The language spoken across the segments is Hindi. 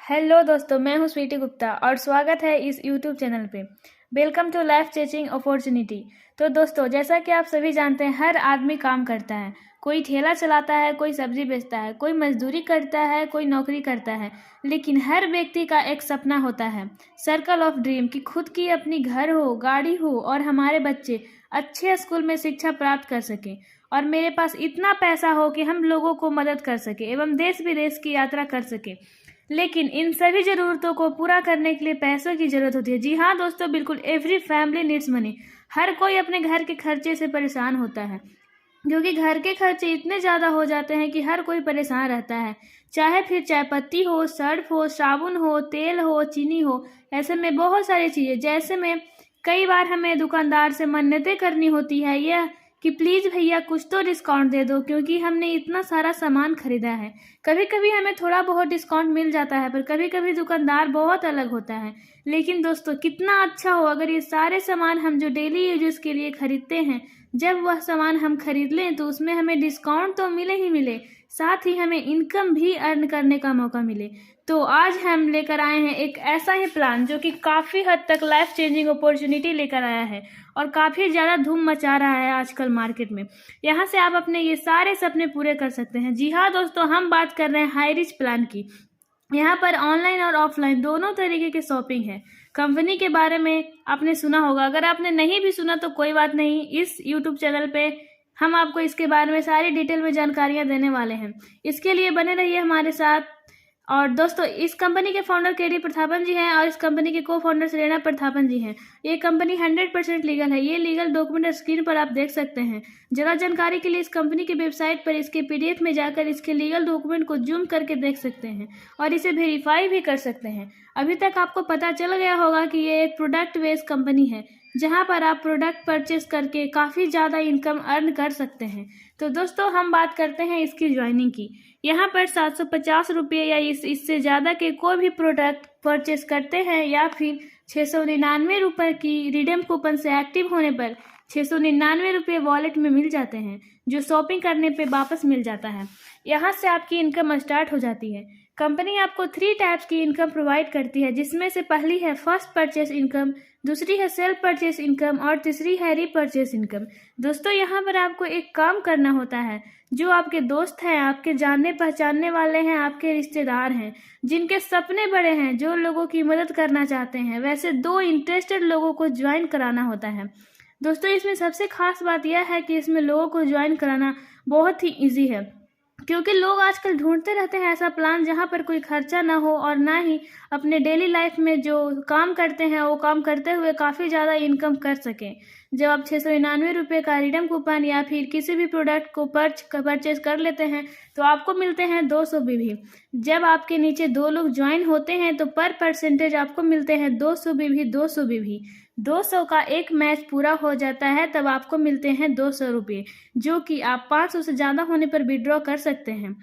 हेलो दोस्तों, मैं हूं स्वीटी गुप्ता और स्वागत है इस यूट्यूब चैनल पे। Welcome to life changing opportunity. तो दोस्तों, जैसा कि आप सभी जानते हैं, हर आदमी काम करता है। कोई ठेला चलाता है, कोई सब्जी बेचता है, कोई मजदूरी करता है, कोई नौकरी करता है। लेकिन हर व्यक्ति का एक सपना होता है, सर्कल ऑफ ड्रीम, कि खुद की अपनी घर हो, गाड़ी हो और हमारे बच्चे अच्छे स्कूल में शिक्षा प्राप्त कर सकें और मेरे पास इतना पैसा हो कि हम लोगों को मदद कर सके एवं देश विदेश की यात्रा कर सके। लेकिन इन सभी ज़रूरतों को पूरा करने के लिए पैसों की ज़रूरत होती है। जी हाँ दोस्तों, बिल्कुल, एवरी फैमिली नीड्स मनी। हर कोई अपने घर के खर्चे से परेशान होता है, क्योंकि घर के खर्चे इतने ज़्यादा हो जाते हैं कि हर कोई परेशान रहता है। चाहे फिर चाय पत्ती हो, सर्फ हो, साबुन हो, तेल हो, चीनी हो, ऐसे में बहुत सारी चीज़ें। जैसे में कई बार हमें दुकानदार से मन्नतें करनी होती है, यह कि प्लीज़ भैया कुछ तो डिस्काउंट दे दो, क्योंकि हमने इतना सारा सामान खरीदा है। कभी कभी हमें थोड़ा बहुत डिस्काउंट मिल जाता है, पर कभी कभी दुकानदार बहुत अलग होता है। लेकिन दोस्तों, कितना अच्छा हो अगर ये सारे सामान हम जो डेली यूजेस के लिए खरीदते हैं, जब वह सामान हम खरीद लें तो उसमें हमें डिस्काउंट तो मिले ही मिले, साथ ही हमें इनकम भी अर्न करने का मौका मिले। तो आज हम लेकर आए हैं एक ऐसा ही प्लान जो कि काफ़ी हद तक लाइफ चेंजिंग अपॉर्चुनिटी लेकर आया है और काफ़ी ज़्यादा धूम मचा रहा है आजकल मार्केट में। यहाँ से आप अपने ये सारे सपने पूरे कर सकते हैं। जी हाँ दोस्तों, हम बात कर रहे हैं हाई रिच प्लान की। यहाँ पर ऑनलाइन और ऑफलाइन दोनों तरीके की शॉपिंग है। कंपनी के बारे में आपने सुना होगा, अगर आपने नहीं भी सुना तो कोई बात नहीं, इस यूट्यूब चैनल पे हम आपको इसके बारे में सारी डिटेल में जानकारियाँ देने वाले हैं। इसके लिए बने रहिए हमारे साथ। और दोस्तों, इस कंपनी के फाउंडर केडी प्रथापन जी हैं और इस कंपनी के को फाउंडर सेलेना प्रथापन जी हैं। ये कंपनी 100% लीगल है। ये लीगल डॉक्यूमेंट स्क्रीन पर आप देख सकते हैं। ज़्यादा जानकारी के लिए इस कंपनी की वेबसाइट पर इसके PDF में जाकर इसके लीगल डॉक्यूमेंट को जूम करके देख सकते हैं और इसे वेरीफाई भी कर सकते हैं। अभी तक आपको पता चल गया होगा कि ये एक प्रोडक्ट बेस्ड कंपनी है, जहाँ पर आप प्रोडक्ट परचेस करके काफ़ी ज़्यादा इनकम अर्न कर सकते हैं। तो दोस्तों, हम बात करते हैं इसकी ज्वाइनिंग की। यहाँ पर 750 रुपये या इससे ज़्यादा के कोई भी प्रोडक्ट परचेस करते हैं या फिर 699 रुपये की रिडीम कूपन से एक्टिव होने पर 699 रुपये वॉलेट में मिल जाते हैं, जो शॉपिंग करने पे वापस मिल जाता है। यहाँ से आपकी इनकम स्टार्ट हो जाती है। कंपनी आपको 3 टाइप्स की इनकम प्रोवाइड करती है, जिसमें से पहली है फर्स्ट परचेस इनकम, दूसरी है सेल्फ परचेस इनकम और तीसरी है रीपरचेस इनकम। दोस्तों, यहाँ पर आपको एक काम करना होता है। जो आपके दोस्त हैं, आपके जानने पहचानने वाले हैं, आपके रिश्तेदार हैं, जिनके सपने बड़े हैं, जो लोगों की मदद करना चाहते हैं, वैसे 2 इंटरेस्टेड लोगों को ज्वाइन कराना होता है। दोस्तों, इसमें सबसे खास बात यह है कि इसमें लोगों को ज्वाइन कराना बहुत ही ईजी है, क्योंकि लोग आजकल ढूंढते रहते हैं ऐसा प्लान जहां पर कोई खर्चा ना हो और ना ही अपने डेली लाइफ में जो काम करते हैं वो काम करते हुए काफ़ी ज़्यादा इनकम कर सकें। जब आप 699 रुपये का रिडीम कूपन या फिर किसी भी प्रोडक्ट को परचेज कर लेते हैं तो आपको मिलते हैं 200 BB। जब आपके नीचे 2 लोग ज्वाइन होते हैं तो पर परसेंटेज आपको मिलते हैं 200 BB। 200 BB 200 का एक मैच पूरा हो जाता है, तब आपको मिलते हैं 200 रुपये, जो कि आप 500 से ज़्यादा होने पर विड्रॉ कर सकते हैं।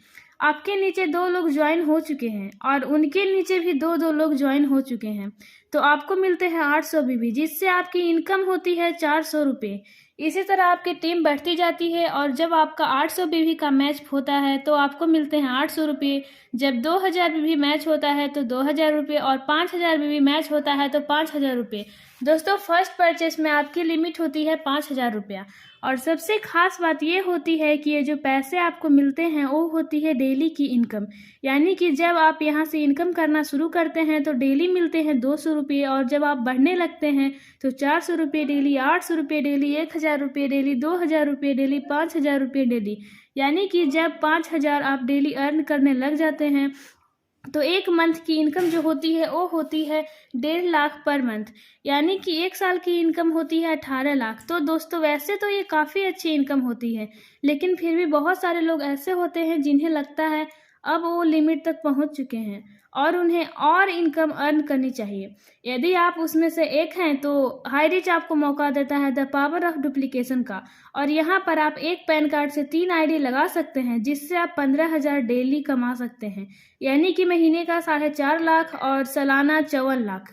आपके नीचे 2 लोग ज्वाइन हो चुके हैं और उनके नीचे भी 2 लोग ज्वाइन हो चुके हैं, तो आपको मिलते हैं 800 BB, जिससे आपकी इनकम होती है 400 रुपये। इसी तरह आपकी टीम बढ़ती जाती है और जब आपका 800 BB का मैच होता है तो आपको मिलते हैं 800 रुपये। जब 2000 BB मैच होता है तो 2000 रुपये और 5000 BB मैच होता है तो 5000 रुपये। दोस्तों, फर्स्ट परचेस में आपकी लिमिट होती है 5000 रुपया। और सबसे खास बात ये होती है कि ये जो पैसे आपको मिलते हैं वो होती है डेली की इनकम, यानी कि जब आप यहाँ से इनकम करना शुरू करते हैं तो डेली मिलते हैं 200 रुपये और जब आप बढ़ने लगते हैं तो 400 रुपये डेली, 800 रुपये डेली, 1000 रुपये डेली, 2000 रुपये डेली, 5000 रुपये डेली। यानी कि जब 5000 आप डेली अर्न करने लग जाते हैं तो एक मंथ की इनकम जो होती है वो होती है 1.5 लाख पर मंथ, यानी कि 1 साल की इनकम होती है 18 लाख। तो दोस्तों, वैसे तो ये काफ़ी अच्छी इनकम होती है, लेकिन फिर भी बहुत सारे लोग ऐसे होते हैं जिन्हें लगता है अब वो लिमिट तक पहुंच चुके हैं और उन्हें और इनकम अर्न करनी चाहिए। यदि आप उसमें से एक हैं तो हाई रिच आपको मौका देता है द पावर ऑफ डुप्लीकेशन का, और यहाँ पर आप एक पैन कार्ड से 3 ID लगा सकते हैं, जिससे आप 15,000 डेली कमा सकते हैं, यानी कि महीने का 4.5 लाख और सालाना 54 लाख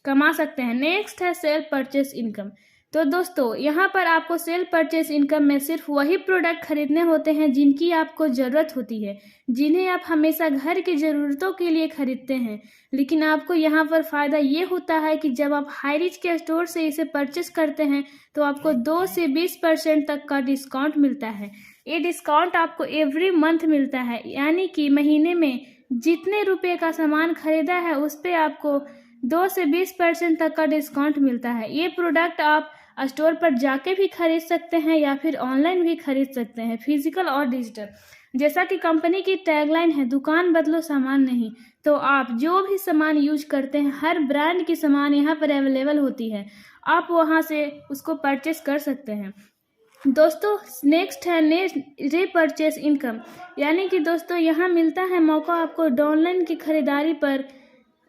कमा सकते हैं। नेक्स्ट है सेल्फ परचेस इनकम। तो दोस्तों यहाँ पर आपको सेल परचेस इनकम में सिर्फ वही प्रोडक्ट खरीदने होते हैं जिनकी आपको ज़रूरत होती है, जिन्हें आप हमेशा घर की ज़रूरतों के लिए खरीदते हैं। लेकिन आपको यहाँ पर फ़ायदा ये होता है कि जब आप हाई रिच के स्टोर से इसे परचेस करते हैं तो आपको 2 से 20% तक का डिस्काउंट मिलता है। ये डिस्काउंट आपको एवरी मंथ मिलता है, यानी कि महीने में जितने रुपये का सामान खरीदा है उस पर आपको 2 से 20% तक का डिस्काउंट मिलता है। ये प्रोडक्ट आप स्टोर पर जाके भी खरीद सकते हैं या फिर ऑनलाइन भी खरीद सकते हैं, फिजिकल और डिजिटल। जैसा कि कंपनी की टैगलाइन है, दुकान बदलो सामान नहीं, तो आप जो भी सामान यूज करते हैं हर ब्रांड की सामान यहाँ पर अवेलेबल होती है, आप वहाँ से उसको परचेस कर सकते हैं। दोस्तों नेक्स्ट है रीपरचेस इनकम, यानी कि दोस्तों यहाँ मिलता है मौका आपको ऑनलाइन की खरीदारी पर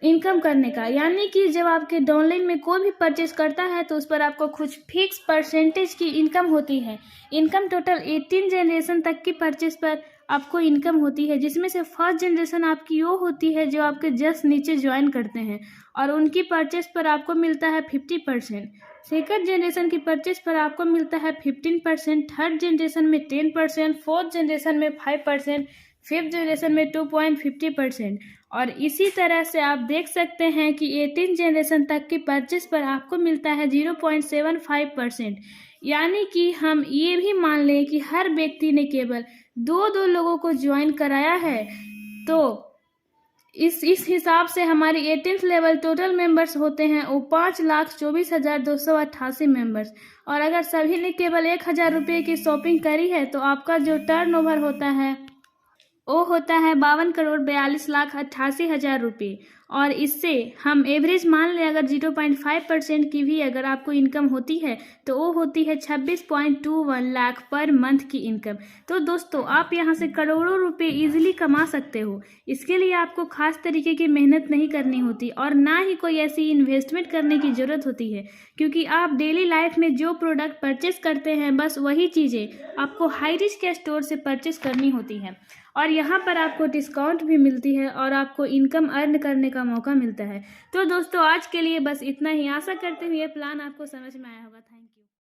इनकम करने का। यानी कि जब आपके डाउनलाइन में कोई भी परचेस करता है तो उस पर आपको कुछ फिक्स परसेंटेज की इनकम होती है। इनकम टोटल 18 जनरेशन तक की परचेस पर आपको इनकम होती है, जिसमें से फर्स्ट जनरेशन आपकी वो होती है जो आपके जस्ट नीचे ज्वाइन करते हैं और उनकी परचेस पर आपको मिलता है 50%। सेकंड जनरेशन की परचेस पर आपको मिलता है 15%, थर्ड जनरेशन में 10%, फोर्थ जनरेशन में 5%, फिफ्थ जनरेशन में 2.50%। और इसी तरह से आप देख सकते हैं कि 18 जनरेशन तक की परचेस पर आपको मिलता है 0.75%। यानी कि हम ये भी मान लें कि हर व्यक्ति ने केवल 2 लोगों को ज्वाइन कराया है, तो इस हिसाब से हमारी 18th लेवल टोटल मेंबर्स होते हैं वो 5,24,288 मेंबर्स। और अगर सभी ने केवल 1,000 रुपये की शॉपिंग करी है तो आपका जो टर्नओवर होता है वो होता है 52,42,88,000 रुपये। और इससे हम एवरेज मान लें अगर 0.5% की भी अगर आपको इनकम होती है तो वो होती है 26.21 लाख पर मंथ की इनकम। तो दोस्तों आप यहाँ से करोड़ों रुपए इजीली कमा सकते हो। इसके लिए आपको खास तरीके की मेहनत नहीं करनी होती और ना ही कोई ऐसी इन्वेस्टमेंट करने की ज़रूरत होती है, क्योंकि आप डेली लाइफ में जो प्रोडक्ट परचेस करते हैं बस वही चीज़ें आपको हाई रिच के स्टोर से परचेस करनी होती है। और यहाँ पर आपको डिस्काउंट भी मिलती है और आपको इनकम अर्न करने का मौका मिलता है। तो दोस्तों आज के लिए बस इतना ही। आशा करते हुए ये प्लान आपको समझ में आया होगा।